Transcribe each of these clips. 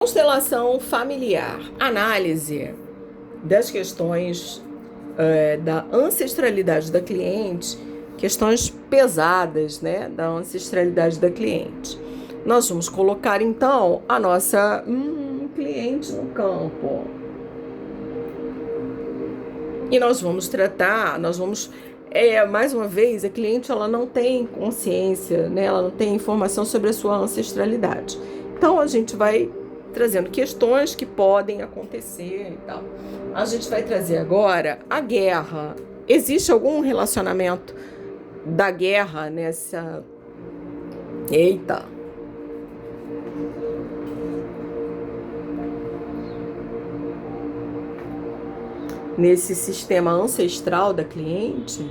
Constelação familiar, análise das questões da ancestralidade da cliente, questões pesadas, né, da ancestralidade da cliente. Nós vamos colocar então a nossa cliente no campo. E nós vamos tratar, mais uma vez, a cliente ela não tem consciência, né, ela não tem informação sobre a sua ancestralidade. Então a gente vai trazendo questões que podem acontecer e tal. A gente vai trazer agora a guerra. Existe algum relacionamento da guerra nessa... Eita! Nesse sistema ancestral da cliente?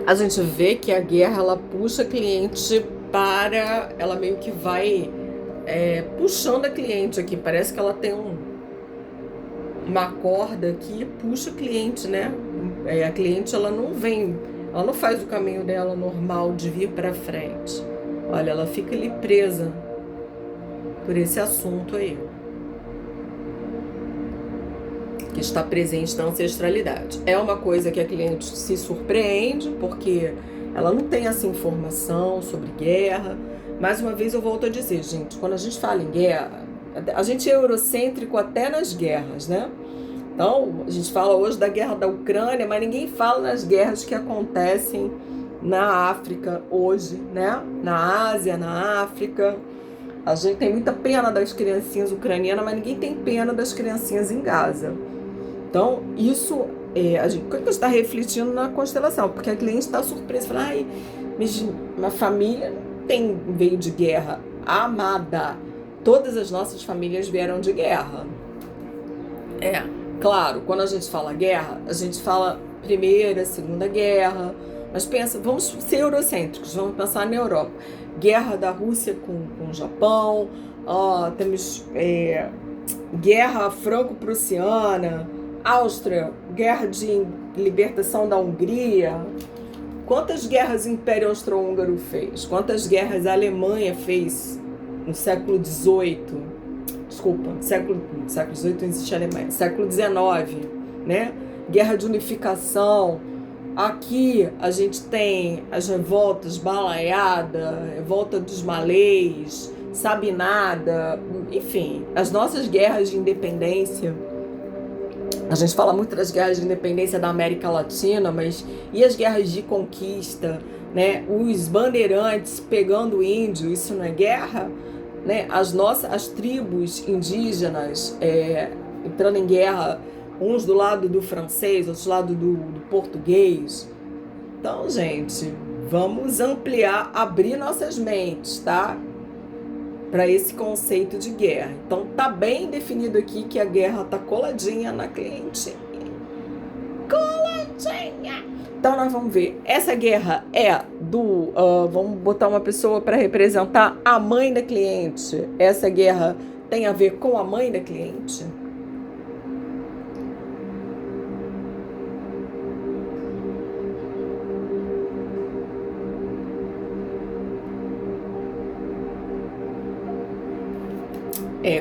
A gente vê que a guerra ela puxa a cliente para... Ela meio que vai puxando a cliente aqui. Parece que ela tem uma corda aqui e puxa o cliente, né? A cliente ela não vem, ela não faz o caminho dela normal de vir para frente. Olha, ela fica ali presa por esse assunto aí, que está presente na ancestralidade. É uma coisa que a cliente se surpreende, porque ela não tem essa informação sobre guerra. Mais uma vez eu volto a dizer, gente, quando a gente fala em guerra, a gente é eurocêntrico até nas guerras, né? Então, a gente fala hoje da guerra da Ucrânia, mas ninguém fala nas guerras que acontecem na África hoje, né? Na Ásia, na África. A gente tem muita pena das criancinhas ucranianas, mas ninguém tem pena das criancinhas em Gaza. Então, isso a gente está refletindo na constelação, porque a cliente está surpresa, fala, ai, minha família veio de guerra. Amada, todas as nossas famílias vieram de guerra. Claro, quando a gente fala guerra, a gente fala Primeira, Segunda Guerra, mas pensa, vamos ser eurocêntricos, vamos pensar na Europa. Guerra da Rússia com o Japão, temos guerra franco-prussiana, Áustria, guerra de libertação da Hungria. Quantas guerras o Império Austro-Húngaro fez? Quantas guerras a Alemanha fez no século XVIII? Desculpa, século XVIII não existe a Alemanha. Século XIX, né? Guerra de unificação. Aqui a gente tem as revoltas Balaiada, revolta dos Malês, Sabinada, enfim, as nossas guerras de independência. A gente fala muito das guerras de independência da América Latina, mas e as guerras de conquista, né? Os bandeirantes pegando o índio, isso não é guerra? Né? As tribos indígenas entrando em guerra, uns do lado do francês, outros do lado do português. Então, gente, vamos ampliar, abrir nossas mentes, tá? Para esse conceito de guerra. Então, tá bem definido aqui que a guerra tá coladinha na cliente. Coladinha! Então, nós vamos ver. Essa guerra é do... vamos botar uma pessoa para representar a mãe da cliente. Essa guerra tem a ver com a mãe da cliente?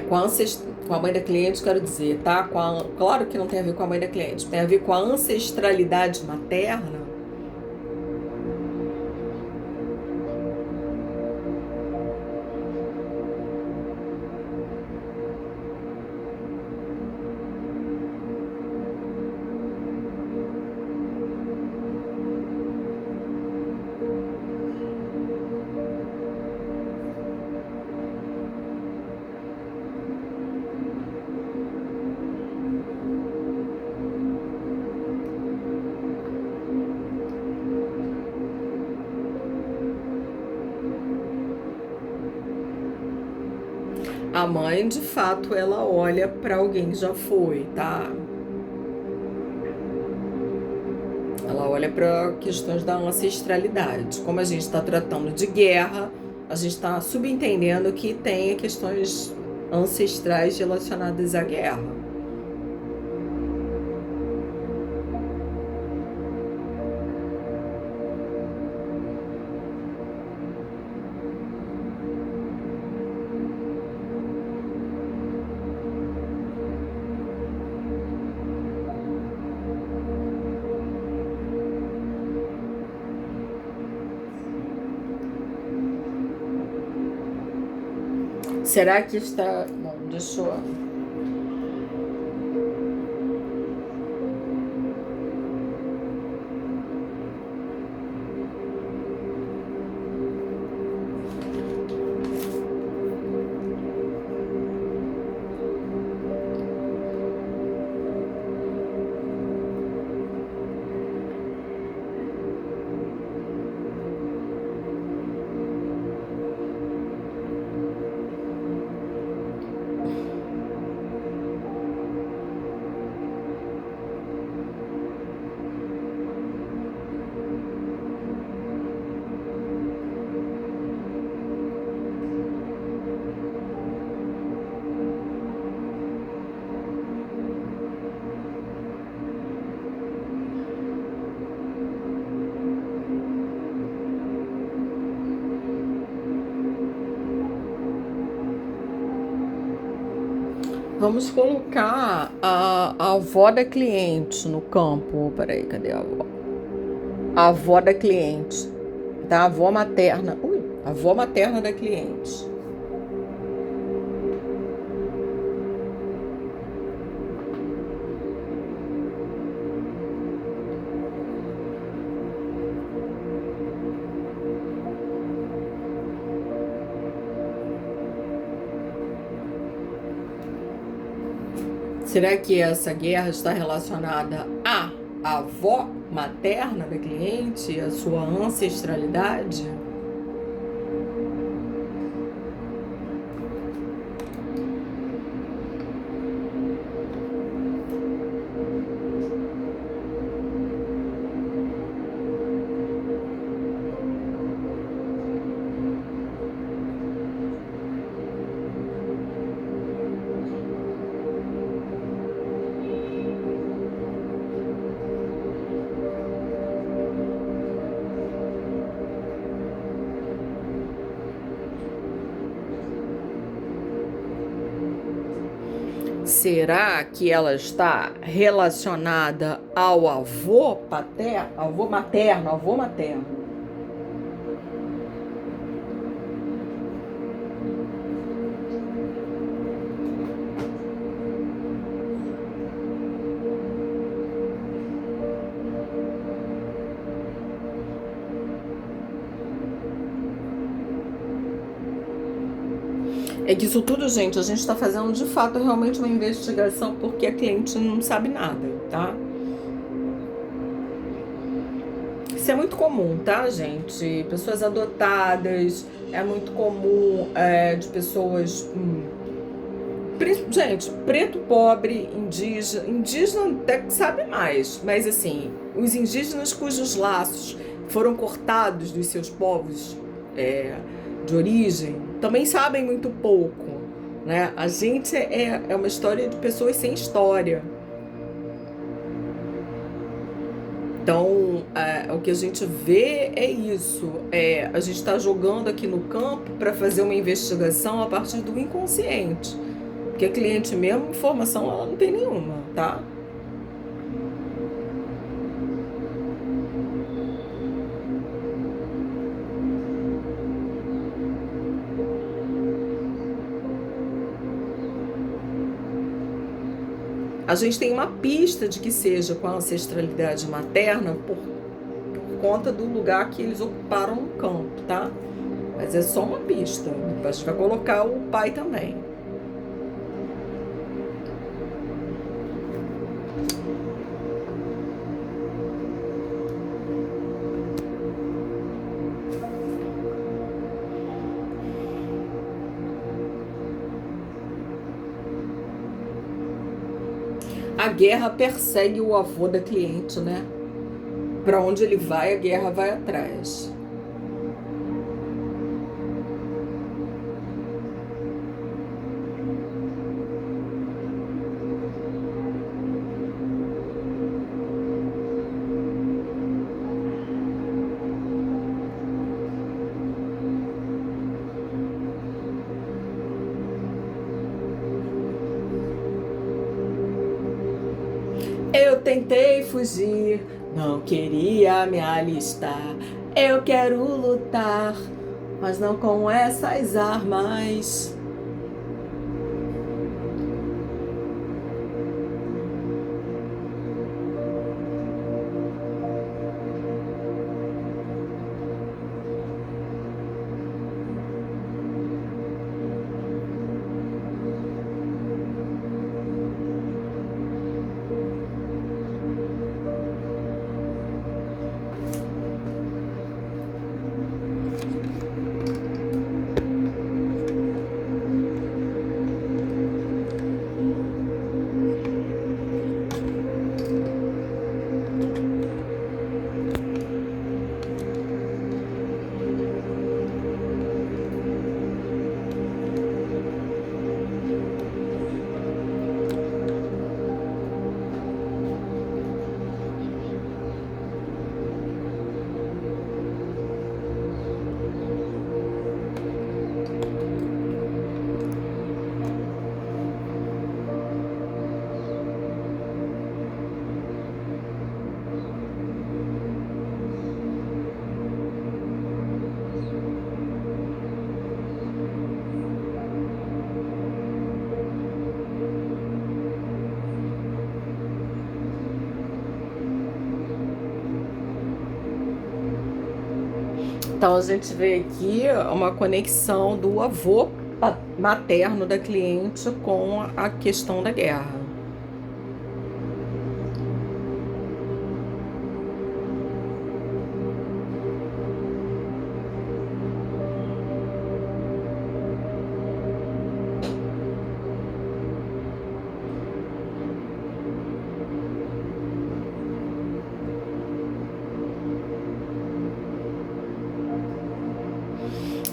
Com a mãe da cliente, quero dizer, tá? Claro que não tem a ver com a mãe da cliente, tem a ver com a ancestralidade materna. A mãe, de fato, ela olha para alguém que já foi, tá? Ela olha para questões da ancestralidade. Como a gente está tratando de guerra, a gente está subentendendo que tem questões ancestrais relacionadas à guerra. Será que está. Bom, deixa eu. Vamos colocar a avó da cliente no campo. Peraí, cadê a avó? A avó da cliente, da avó materna. Ui, a avó materna da cliente. Será que essa guerra está relacionada à avó materna da cliente, à sua ancestralidade? Será que ela está relacionada ao avô paterno, avô materno, avô materno? É que isso tudo, gente, a gente está fazendo de fato realmente uma investigação porque a cliente não sabe nada, tá? Isso é muito comum, tá, gente? Pessoas adotadas, é muito comum de pessoas. Gente, preto, pobre, indígena até que sabe mais, mas assim, os indígenas cujos laços foram cortados dos seus povos de origem também sabem muito pouco, né? A gente é uma história de pessoas sem história. Então, o que a gente vê é isso. A gente está jogando aqui no campo para fazer uma investigação a partir do inconsciente. Porque a cliente mesmo, informação ela não tem nenhuma, tá? A gente tem uma pista de que seja com a ancestralidade materna por conta do lugar que eles ocuparam no campo, tá? Mas é só uma pista. A gente vai colocar o pai também. A guerra persegue o avô da cliente, né? Para onde ele vai, a guerra vai atrás. Eu tentei fugir, não queria me alistar. Eu quero lutar, mas não com essas armas. Então a gente vê aqui uma conexão do avô materno da cliente com a questão da guerra.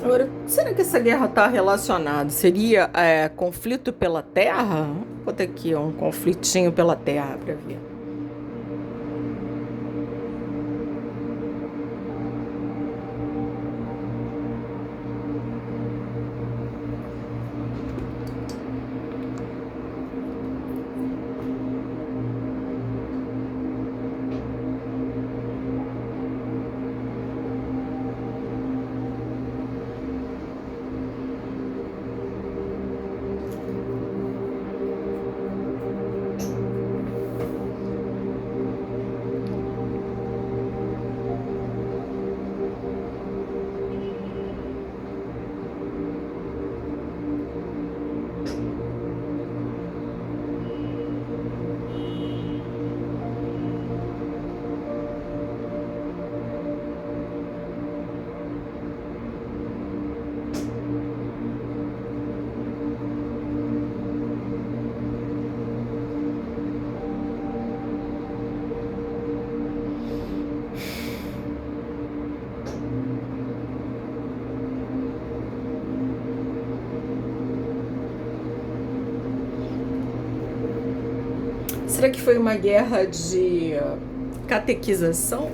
Agora, será que essa guerra está relacionada? Seria conflito pela terra? Vou botar aqui um conflitinho pela terra para ver. Será que foi uma guerra de catequização?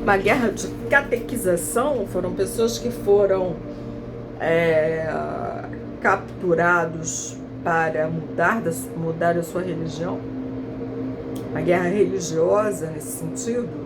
Uma guerra de catequização, foram pessoas que foram é, capturados para mudar a sua religião. Uma guerra religiosa nesse sentido.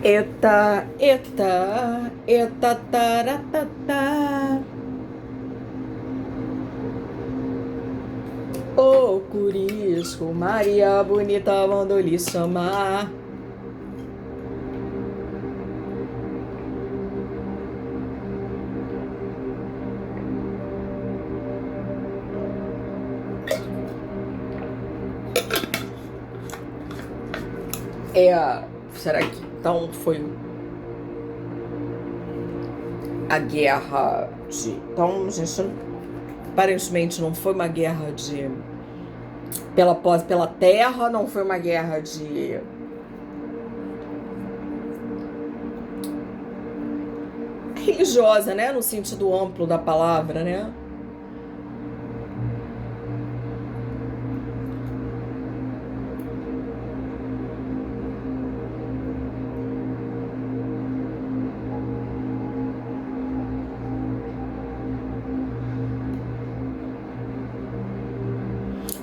Eta, eta, eta, taratata. Ô Curisco, Maria Bonita mandou lhe chamar. Será que então foi a guerra de... Então, gente, aparentemente não foi uma guerra de... pela terra, não foi uma guerra de... religiosa, né? No sentido amplo da palavra, né?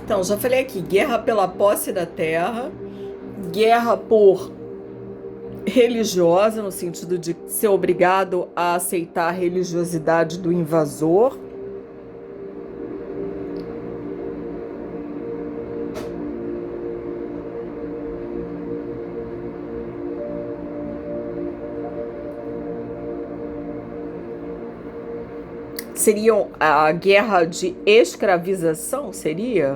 Então, já falei aqui, guerra pela posse da terra, guerra por religiosa, no sentido de ser obrigado a aceitar a religiosidade do invasor. Seria a guerra de escravização, seria?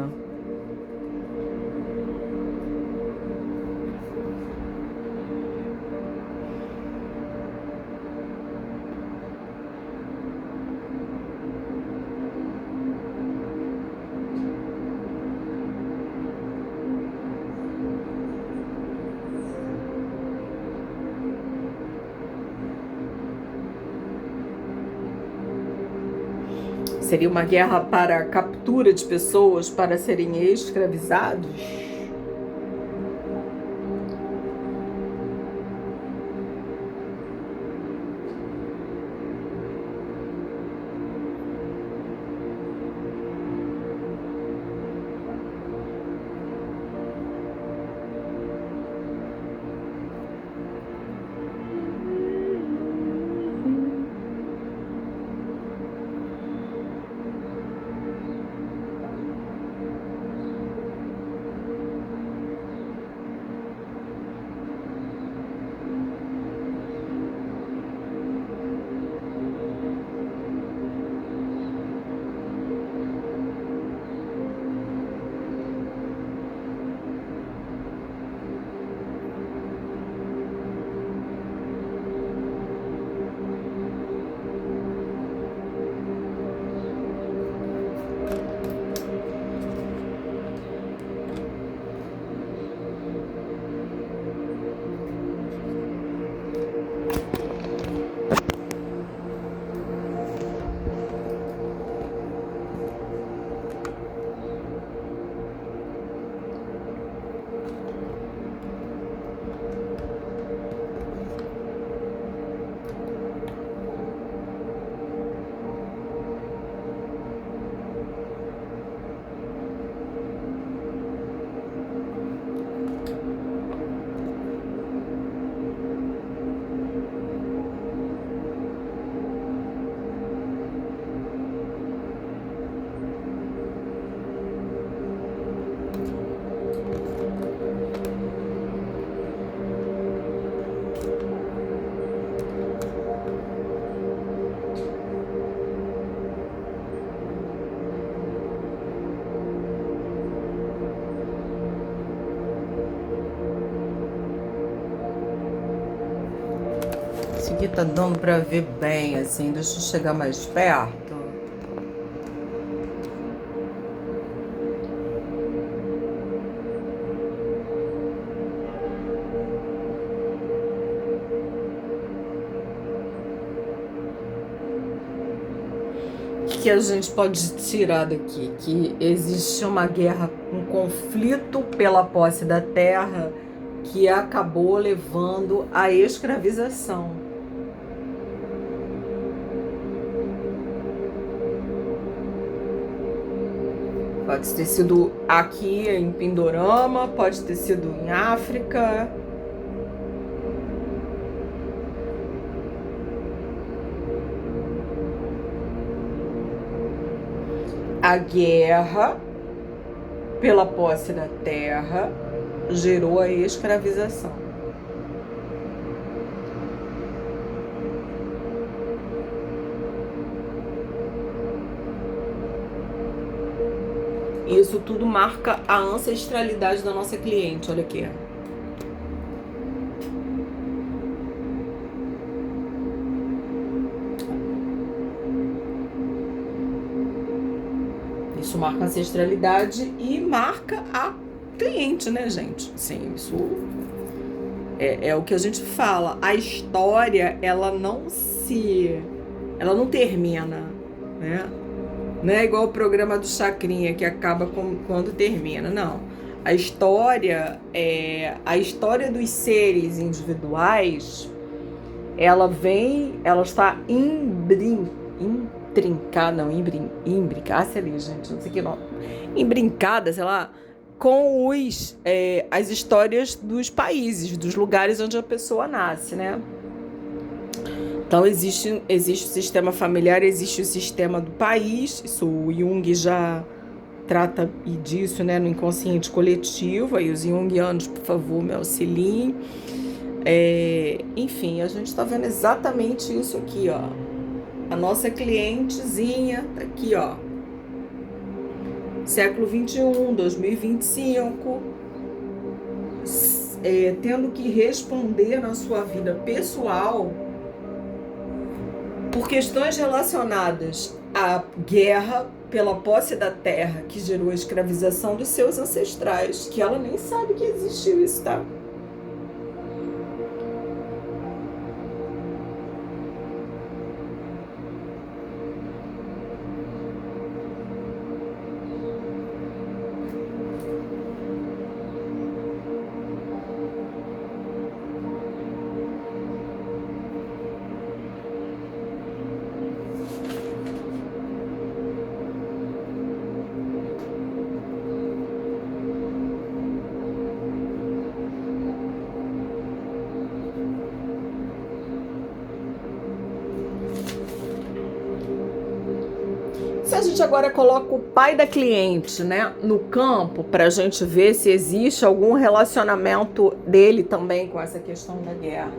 Seria uma guerra para a captura de pessoas para serem escravizados? Aqui tá dando pra ver bem, assim, deixa eu chegar mais perto. O que a gente pode tirar daqui? Que existe uma guerra, um conflito pela posse da terra que acabou levando à escravização. Pode ter sido aqui em Pindorama, pode ter sido em África. A guerra pela posse da terra gerou a escravização. Isso tudo marca a ancestralidade da nossa cliente, olha aqui. Isso marca a ancestralidade e marca a cliente, né, gente? Sim, isso é o que a gente fala. A história, ela não termina, né? Não é igual o programa do Chacrinha, que acaba quando termina, não. A história dos seres individuais, ela está imbrincada, sei lá, com as histórias dos países, dos lugares onde a pessoa nasce, né? Então, existe o sistema familiar, existe o sistema do país, isso o Jung já trata disso, né, no inconsciente coletivo, aí os jungianos, por favor, me auxiliem. Enfim, a gente está vendo exatamente isso aqui, ó. A nossa clientezinha tá aqui, ó. Século 21, 2025, tendo que responder na sua vida pessoal por questões relacionadas à guerra pela posse da terra que gerou a escravização dos seus ancestrais, que ela nem sabe que existiu isso, tá? Se a gente agora coloca o pai da cliente, né, no campo, para a gente ver se existe algum relacionamento dele também com essa questão da guerra.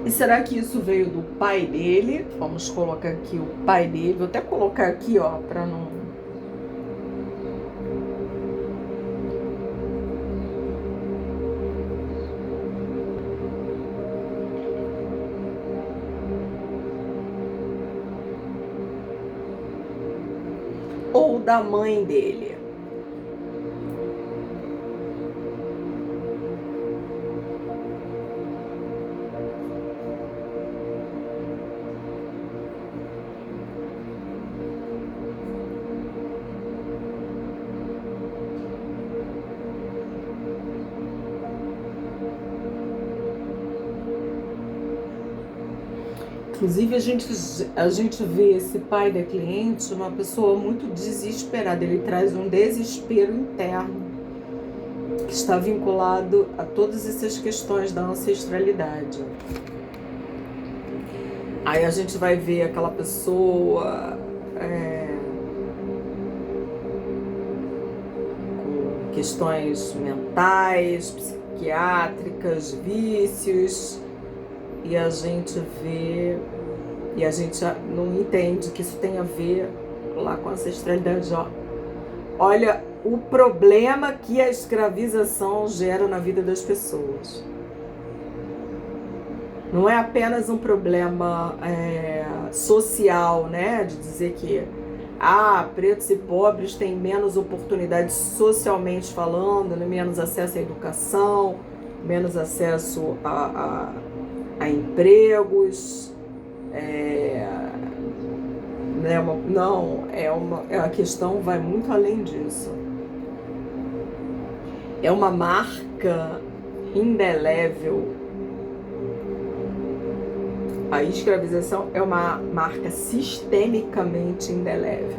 E será que isso veio do pai dele? Vamos colocar aqui o pai dele. Vou até colocar aqui, ó, para não... Ou da mãe dele. Inclusive, a gente vê esse pai da cliente uma pessoa muito desesperada. Ele traz um desespero interno que está vinculado a todas essas questões da ancestralidade. Aí a gente vai ver aquela pessoa com questões mentais, psiquiátricas, vícios, e a gente vê, e a gente não entende que isso tem a ver lá com a ancestralidade. Olha o problema que a escravização gera na vida das pessoas. Não é apenas um problema social, né? De dizer que pretos e pobres têm menos oportunidades socialmente falando, né? Menos acesso à educação, menos acesso a empregos. Não, a questão vai muito além disso. É uma marca indelével. A escravização é uma marca sistemicamente indelével.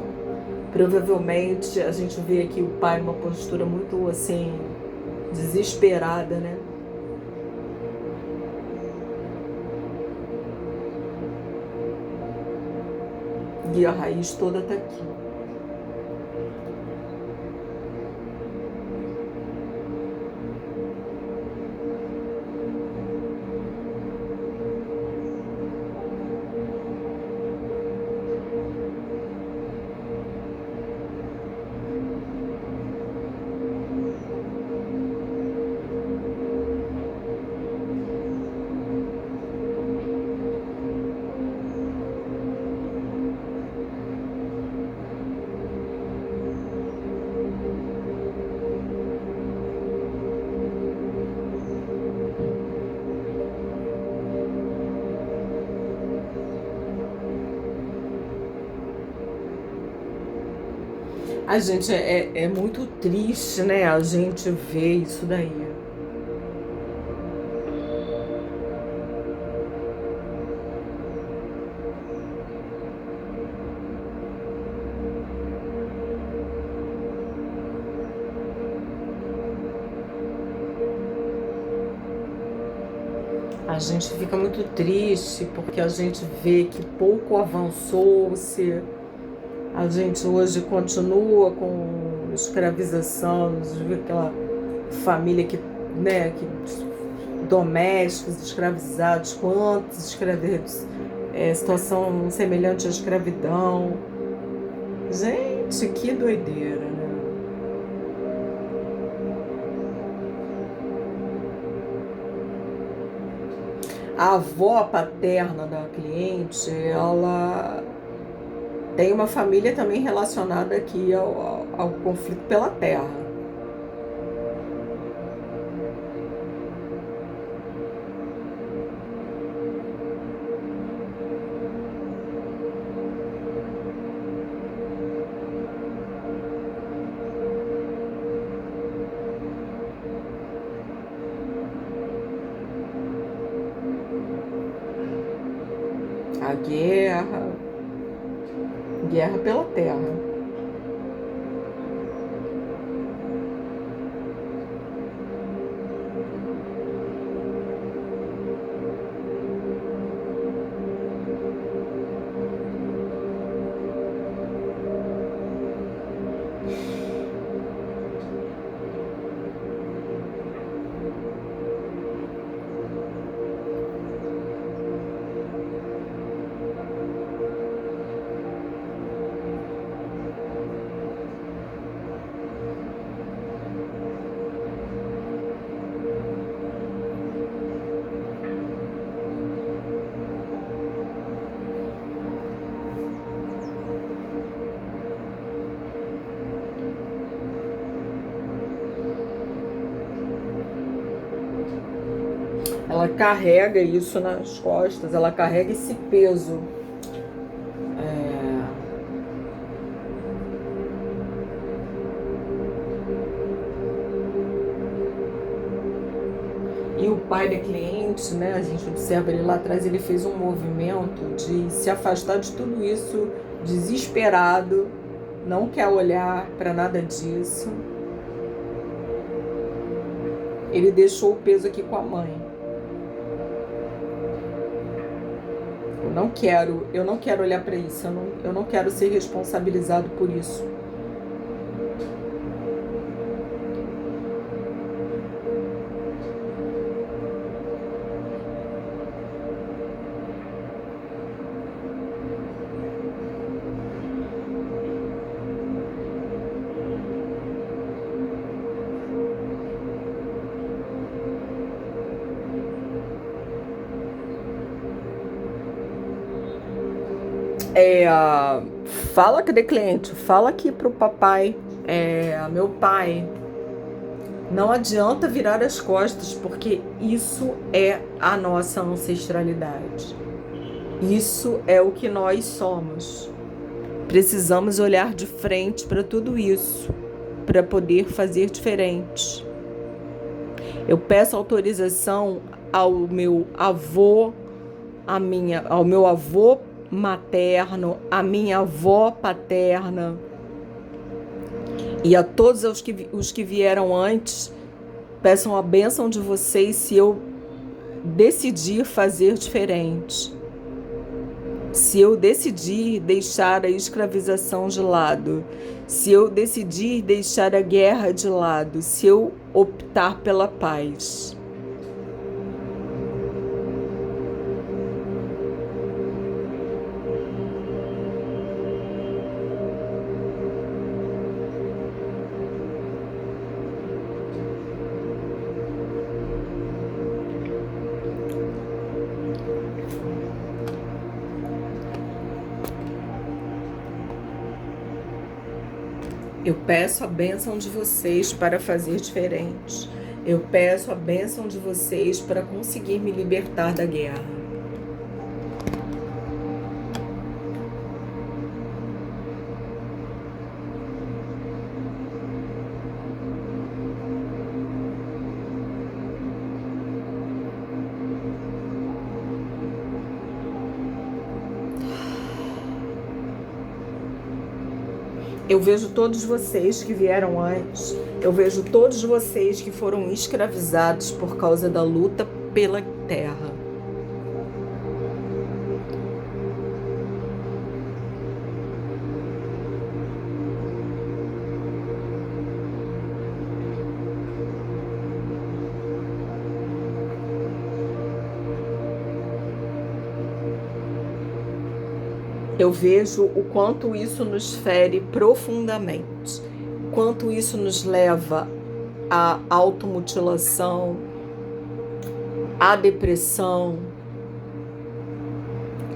Provavelmente a gente vê aqui o pai numa postura muito assim, desesperada, né? E a raiz toda está aqui. A gente é muito triste, né? A gente vê isso daí. A gente fica muito triste porque a gente vê que pouco avançou-se. A gente hoje continua com escravização, aquela família que domésticos escravizados, quantos escravizados, situação semelhante à escravidão. Gente, que doideira, né? A avó paterna da cliente, ela tem uma família também relacionada aqui ao conflito pela terra. A guerra pela terra. Ela carrega isso nas costas, ela carrega esse peso. E o pai da cliente, né, a gente observa ele lá atrás, ele fez um movimento de se afastar de tudo isso, desesperado, não quer olhar para nada disso. Ele deixou o peso aqui com a mãe. Eu não quero olhar para isso, eu não quero ser responsabilizado por isso. Fala, cadê cliente? Fala aqui pro papai, meu pai, não adianta virar as costas, porque isso é a nossa ancestralidade. Isso é o que nós somos. Precisamos olhar de frente para tudo isso, para poder fazer diferente. Eu peço autorização ao meu avô, ao meu avô materno, a minha avó paterna e a todos os que vieram antes, peçam a bênção de vocês se eu decidir fazer diferente. Se eu decidir deixar a escravização de lado, se eu decidir deixar a guerra de lado, se eu optar pela paz. Eu peço a bênção de vocês para fazer diferente. Eu peço a bênção de vocês para conseguir me libertar da guerra. Eu vejo todos vocês que vieram antes, eu vejo todos vocês que foram escravizados por causa da luta pela terra. Eu vejo o quanto isso nos fere profundamente, quanto isso nos leva à automutilação, à depressão,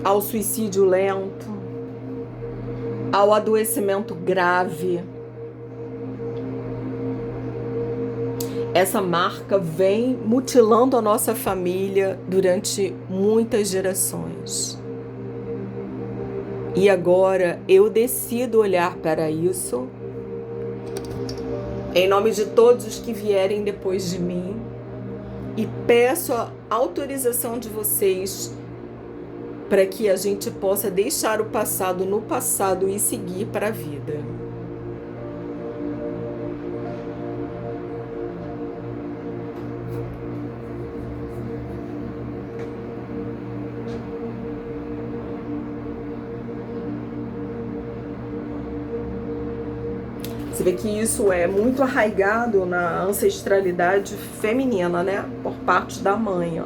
ao suicídio lento, ao adoecimento grave. Essa marca vem mutilando a nossa família durante muitas gerações. E agora eu decido olhar para isso, em nome de todos os que vierem depois de mim, e peço a autorização de vocês para que a gente possa deixar o passado no passado e seguir para a vida. Você vê que isso é muito arraigado na ancestralidade feminina, né? Por parte da mãe, ó.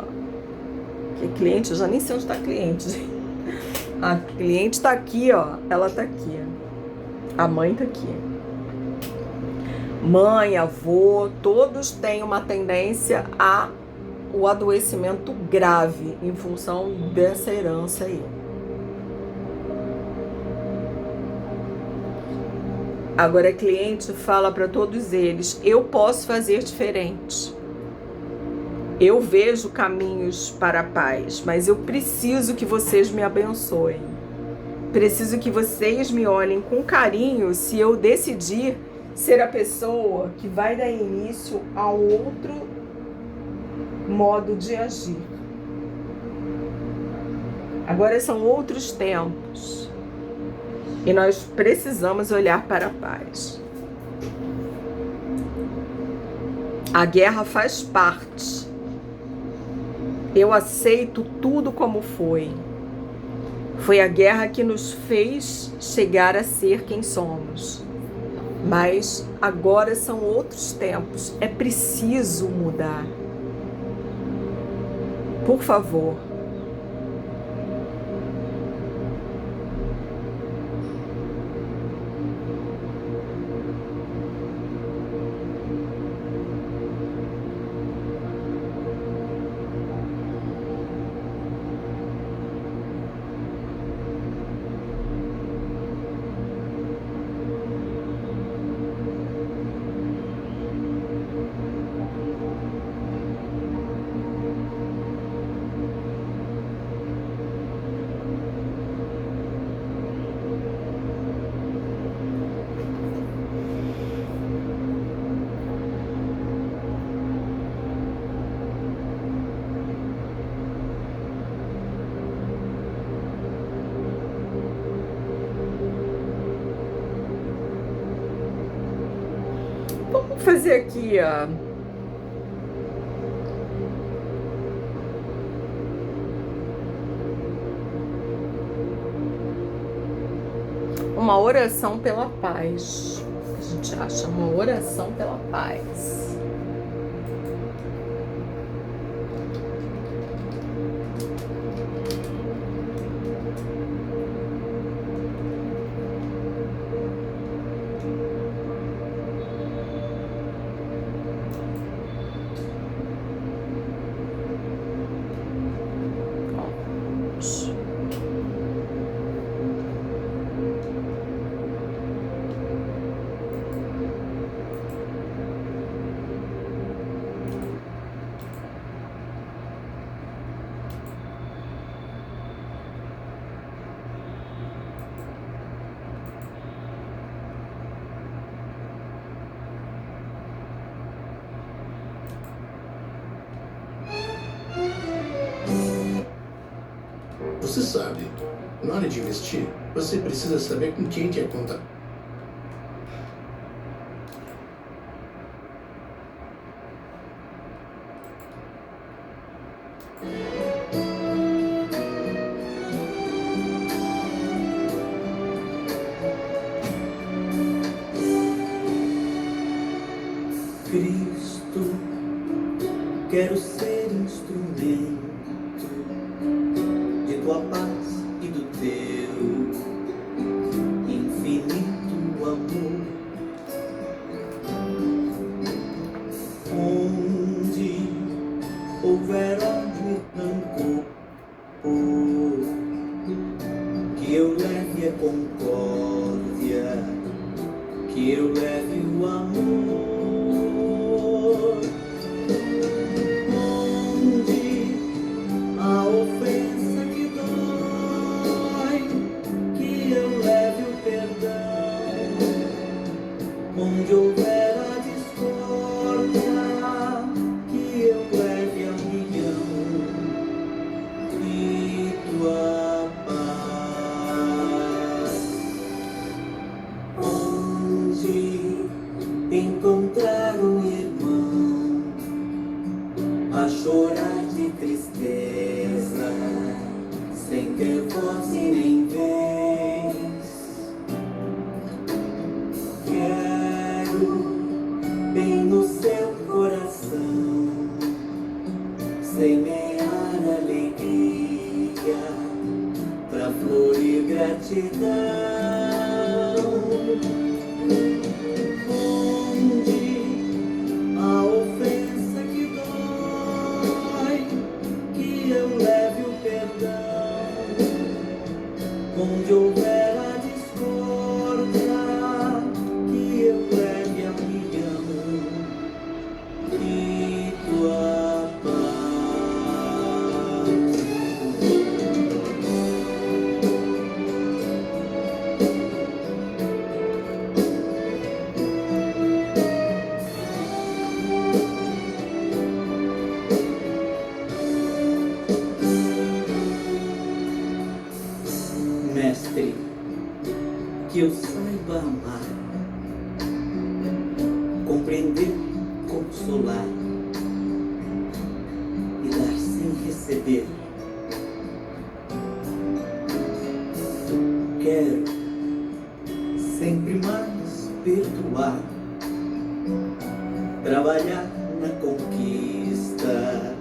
Que cliente, eu já nem sei onde está a cliente. A cliente está aqui, ó. Ela está aqui. A mãe está aqui. Mãe, avô, todos têm uma tendência ao adoecimento grave em função dessa herança aí. Agora a cliente fala para todos eles, eu posso fazer diferente. Eu vejo caminhos para a paz, mas eu preciso que vocês me abençoem. Preciso que vocês me olhem com carinho se eu decidir ser a pessoa que vai dar início a outro modo de agir. Agora são outros tempos. E nós precisamos olhar para a paz. A guerra faz parte. Eu aceito tudo como foi. Foi a guerra que nos fez chegar a ser quem somos. Mas agora são outros tempos. É preciso mudar. Por favor. Vamos fazer aqui, ó. Uma oração pela paz. A gente acha uma oração pela paz. Você sabe, na hora de investir, você precisa saber com quem quer contar. Cristo, quero ser instrumento de tua paz e do teu infinito amor. Onde houver ódio e rancor, que eu leve a concórdia, que eu leve o amor. Onde a ofensa que dói, que eu leve o perdão. Onde houver a discórdia, que eu leve a união e tua paz. Onde encontrar um irmão a chorar de tristeza, sem ter voz e nem vez, quero bem no seu coração semear alegria pra florir gratidão. Onde a ofensa que dói, que eu leve o perdão. Onde houver a discórdia, que eu leve a união e tua paz. Mestre, que eu saiba amar, compreender, consolar consolar e dar sem receber. Quero sempre mais perdoar, trabalhar na conquista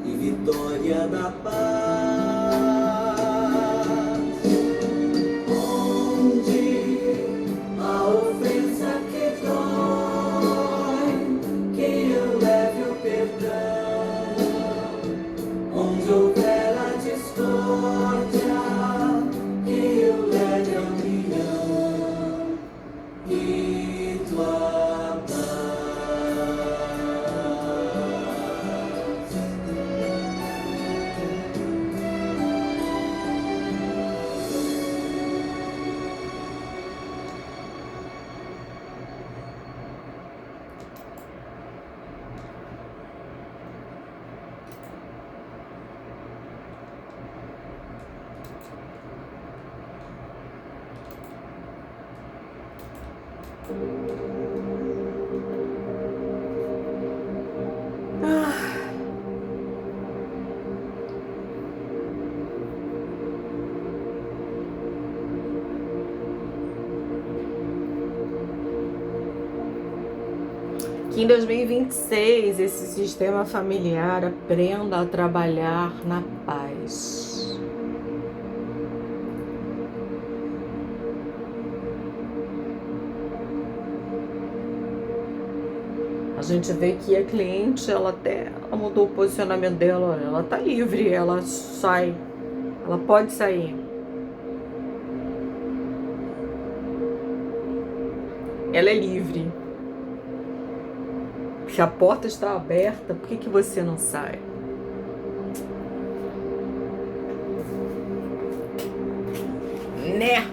e vitória da paz. Onde a ofensa que dói, que eu leve o perdão. Onde houver a discórdia, que eu leve a união e tua paz. Que em 2026 esse sistema familiar aprenda a trabalhar na paz. A gente vê que a cliente, ela mudou o posicionamento dela, ela tá livre, ela sai, ela pode sair. Ela é livre. Se a porta está aberta, por que você não sai? Né?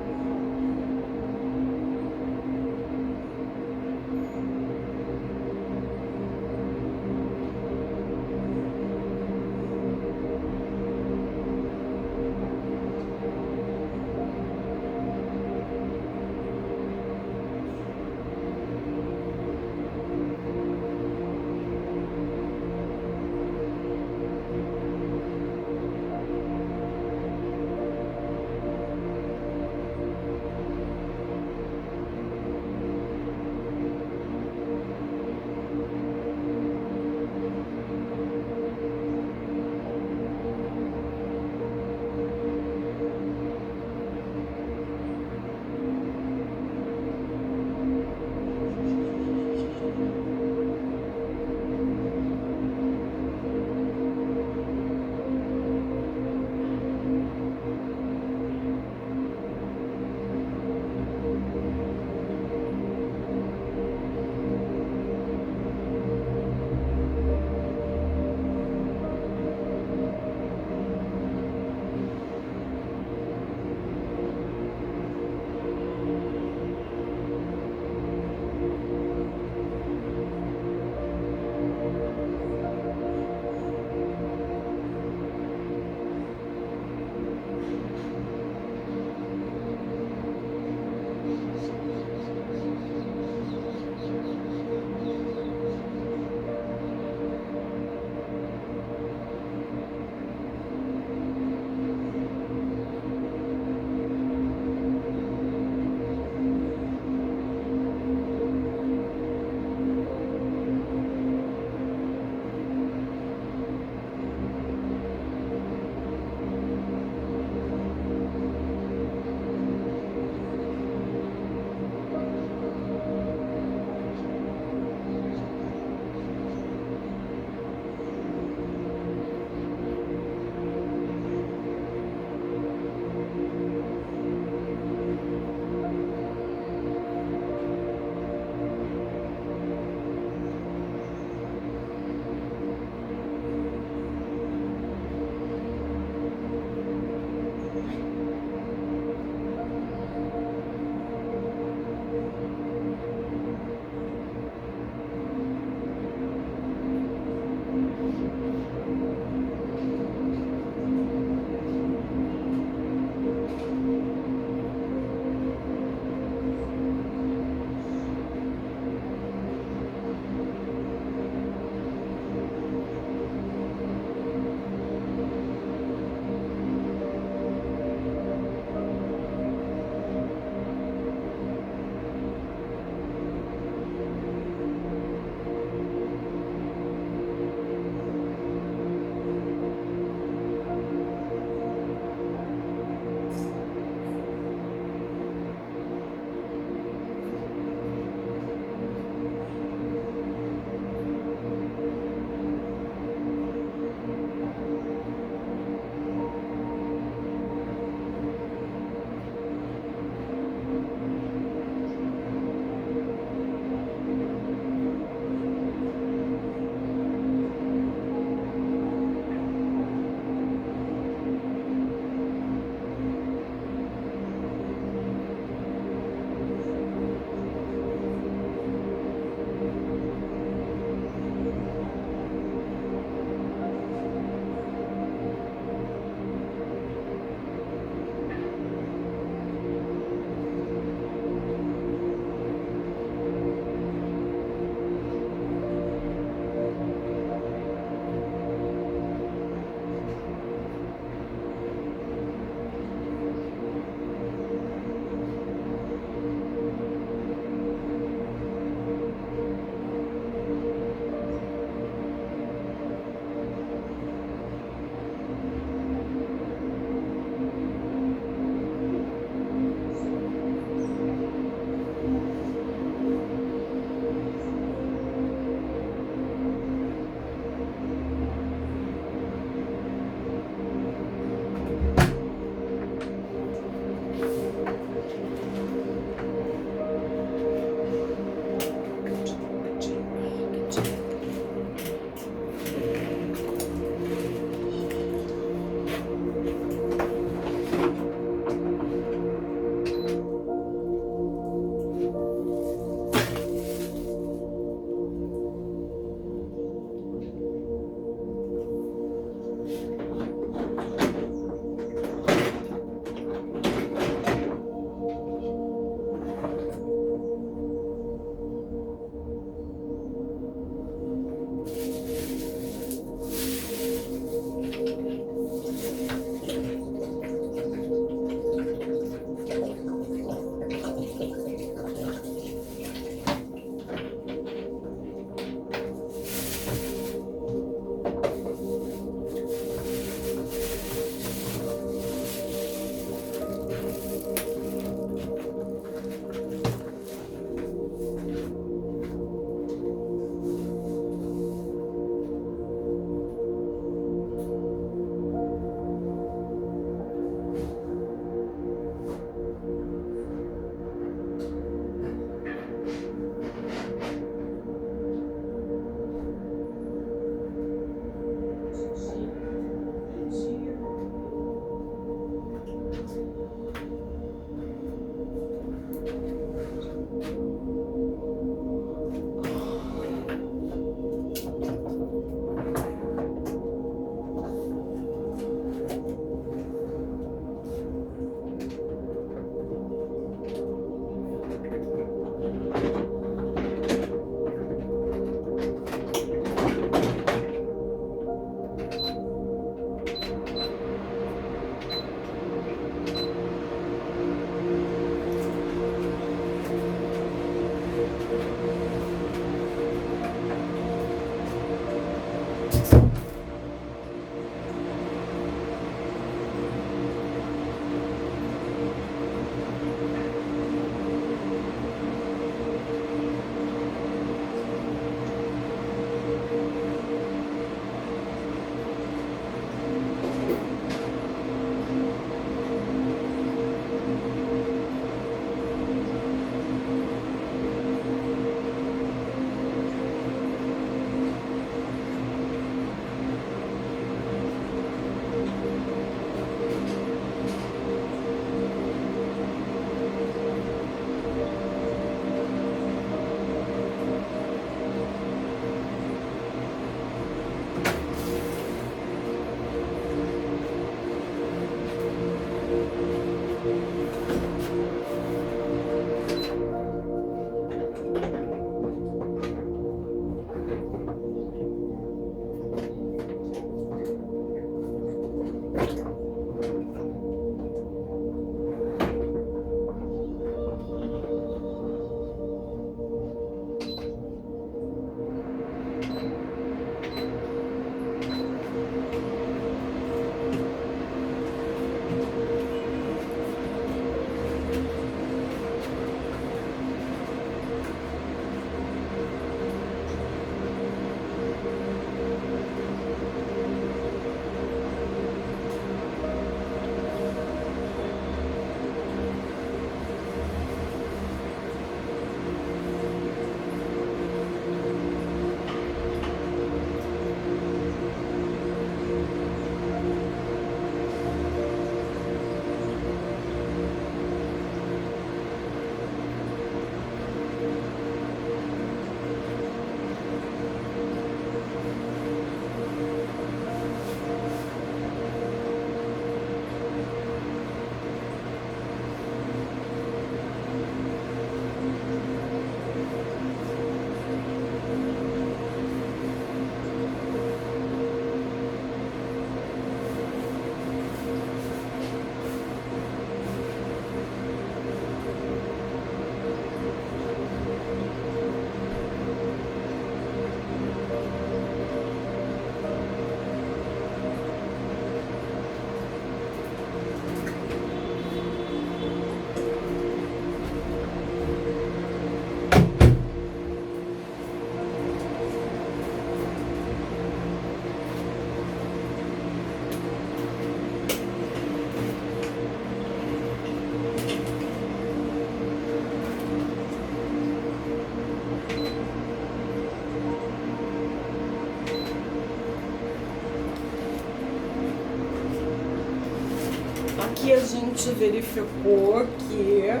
aqui a gente verificou que a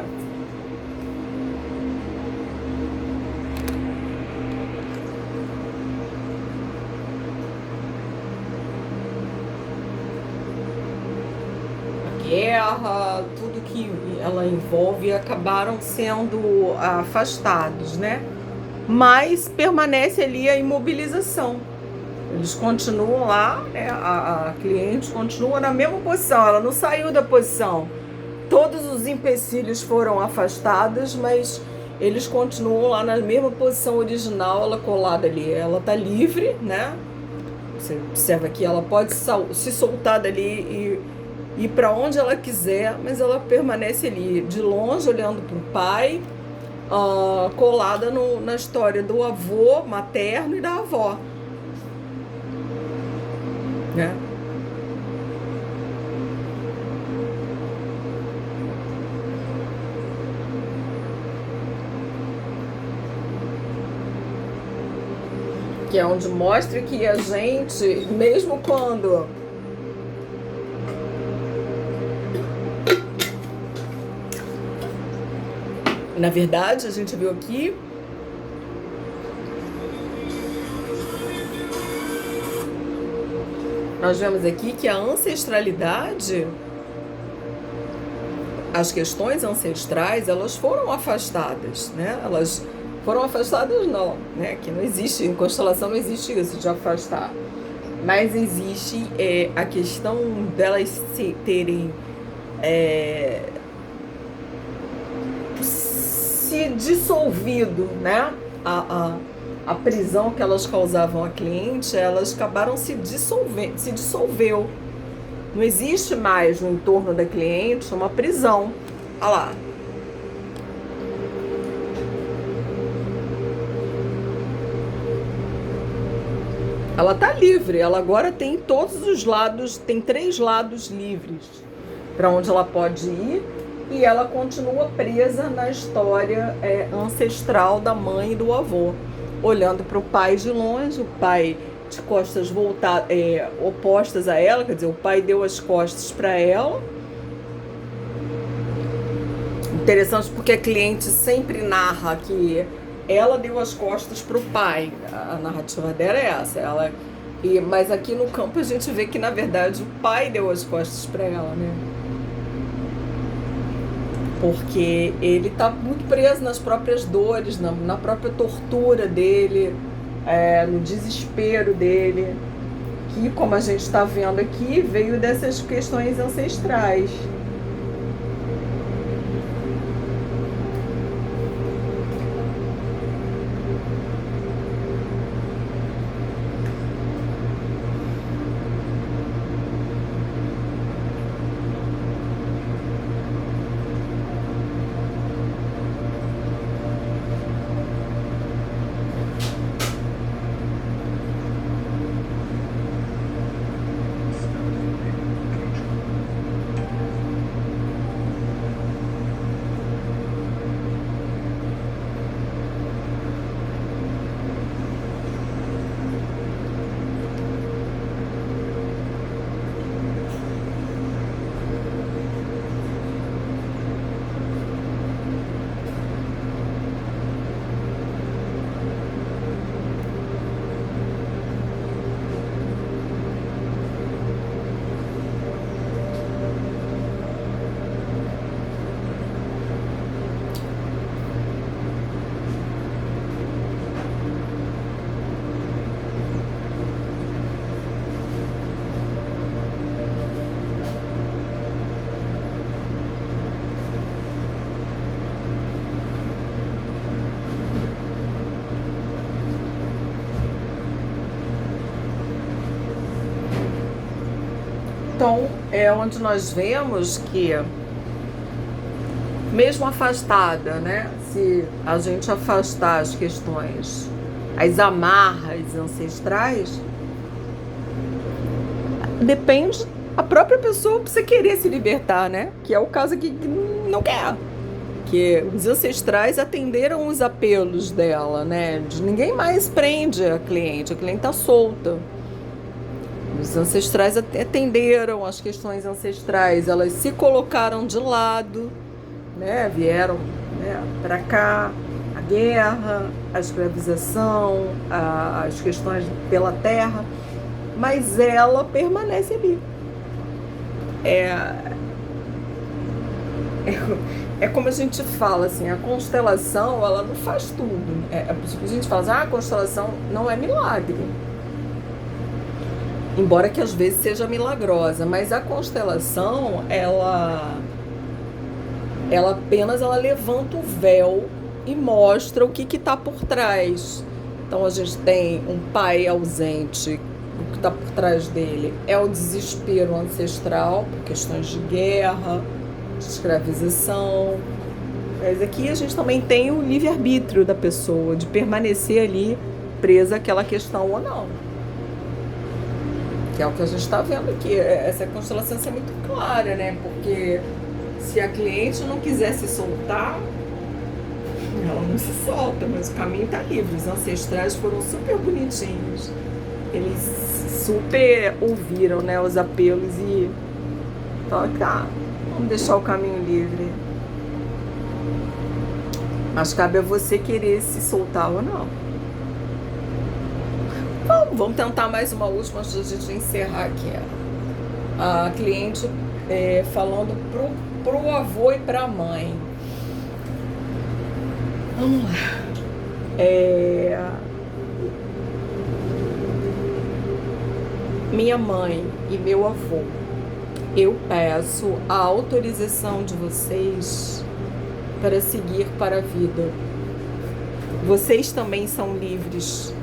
guerra, tudo que ela envolve, acabaram sendo afastados, né? Mas permanece ali a imobilização. Eles continuam lá, né? A cliente continua na mesma posição, ela não saiu da posição. Todos os empecilhos foram afastados, mas eles continuam lá na mesma posição original, ela colada ali. Ela está livre, né? Você observa que ela pode se soltar dali e ir para onde ela quiser, mas ela permanece ali, de longe, olhando para o pai, colada na história do avô materno e da avó. Né? Que é onde mostra que a gente, mesmo quando na verdade a gente viu aqui nós vemos aqui que a ancestralidade, as questões ancestrais, elas foram afastadas, né? Elas foram afastadas não, né? Que não existe, em constelação não existe isso de afastar. Mas existe a questão delas terem se dissolvido, né? A prisão que elas causavam à cliente, elas acabaram se dissolveu. Não existe mais no entorno da cliente uma prisão. Olha lá. Ela está livre, ela agora tem todos os lados, tem 3 lados livres para onde ela pode ir, e ela continua presa na história ancestral da mãe e do avô, olhando para o pai de longe, o pai de costas opostas a ela, quer dizer, o pai deu as costas para ela. Interessante porque a cliente sempre narra que ela deu as costas para o pai. A narrativa dela é essa. Mas aqui no campo a gente vê que, na verdade, o pai deu as costas para ela, né? Porque ele está muito preso nas próprias dores, na própria tortura dele, no desespero dele, que, como a gente está vendo aqui, veio dessas questões ancestrais. Então, é onde nós vemos que, mesmo afastada, né? Se a gente afastar as questões, as amarras ancestrais, depende, a própria pessoa precisa querer se libertar, né? Que é o caso aqui que não quer. Que os ancestrais atenderam os apelos dela, né? Ninguém mais prende a cliente está solta. Os ancestrais atenderam as questões ancestrais, elas se colocaram de lado, né? Vieram, né, para cá, a guerra, a escravização, as questões pela terra, mas ela permanece ali. É como a gente fala, assim, a constelação, ela não faz tudo. A gente fala assim, a constelação não é milagre. Embora que às vezes seja milagrosa, mas a constelação, ela apenas levanta o véu e mostra o que está por trás. Então a gente tem um pai ausente, o que está por trás dele é o desespero ancestral, por questões de guerra, de escravização. Mas aqui a gente também tem o livre-arbítrio da pessoa, de permanecer ali presa àquela questão ou não. Que é o que a gente está vendo aqui. Essa constelação é muito clara, né? Porque se a cliente não quiser se soltar, ela não se solta, mas o caminho está livre. Os ancestrais foram super bonitinhos. Eles super ouviram, né, os apelos e falaram, tá, vamos deixar o caminho livre. Mas cabe a você querer se soltar ou não. Bom, vamos tentar mais uma última antes de a gente encerrar aqui. A cliente falando pro avô e pra mãe. Vamos lá. Minha mãe e meu avô, eu peço a autorização de vocês para seguir para a vida. Vocês também são livres.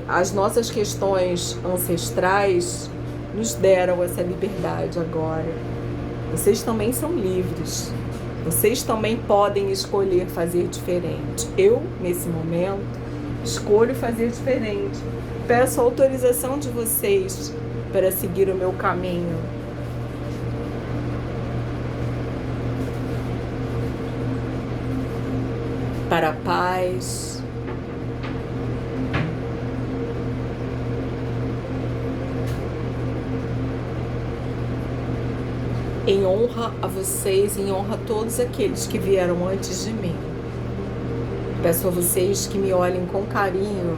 As nossas questões ancestrais nos deram essa liberdade agora. Vocês também são livres. Vocês também podem escolher fazer diferente. Eu, nesse momento, escolho fazer diferente. Peço a autorização de vocês para seguir o meu caminho. Para a paz. Em honra a vocês, em honra a todos aqueles que vieram antes de mim. Peço a vocês que me olhem com carinho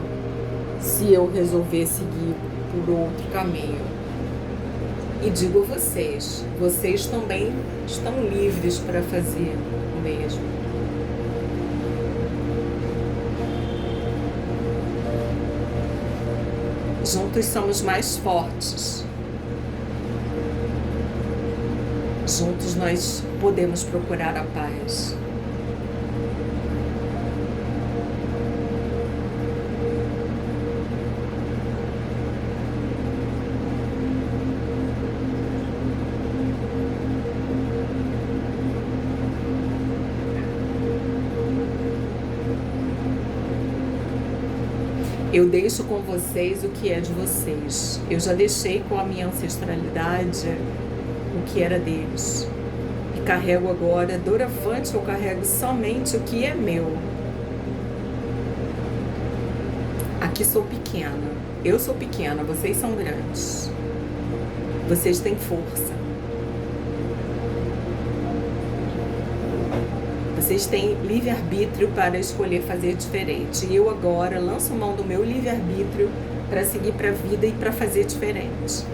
se eu resolver seguir por outro caminho. E digo a vocês, vocês também estão livres para fazer o mesmo. Juntos somos mais fortes. Juntos nós podemos procurar a paz. Eu deixo com vocês o que é de vocês. Eu já deixei com a minha ancestralidade o que era deles. E carrego agora, doravante eu carrego somente o que é meu. Aqui sou pequena. Eu sou pequena, vocês são grandes. Vocês têm força. Vocês têm livre-arbítrio para escolher fazer diferente. E eu agora lanço mão do meu livre-arbítrio para seguir para a vida e para fazer diferente.